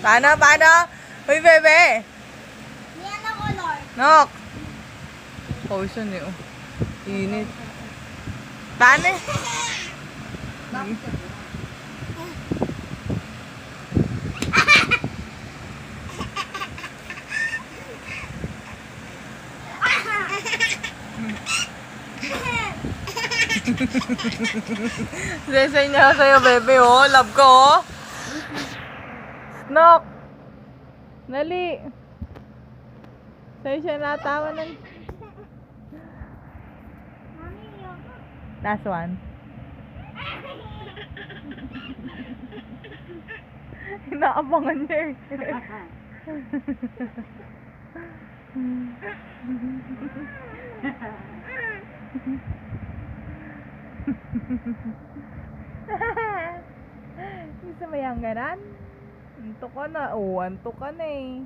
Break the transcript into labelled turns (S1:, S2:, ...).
S1: Paano? Paano? Uy, bebe!
S2: Yan ang color.
S1: Nok! Potion eh. Oh. Init. Paano? Sesay niya sa'yo, bebe, oh. Love ko, oh. Nok! Nali! Sa'yo siya natawa ng...
S2: Mami, yoko.
S1: Last one. Inaabangan niya eh. Gusto mo yung ganan? Antok ka na. Oh, antok ka na eh.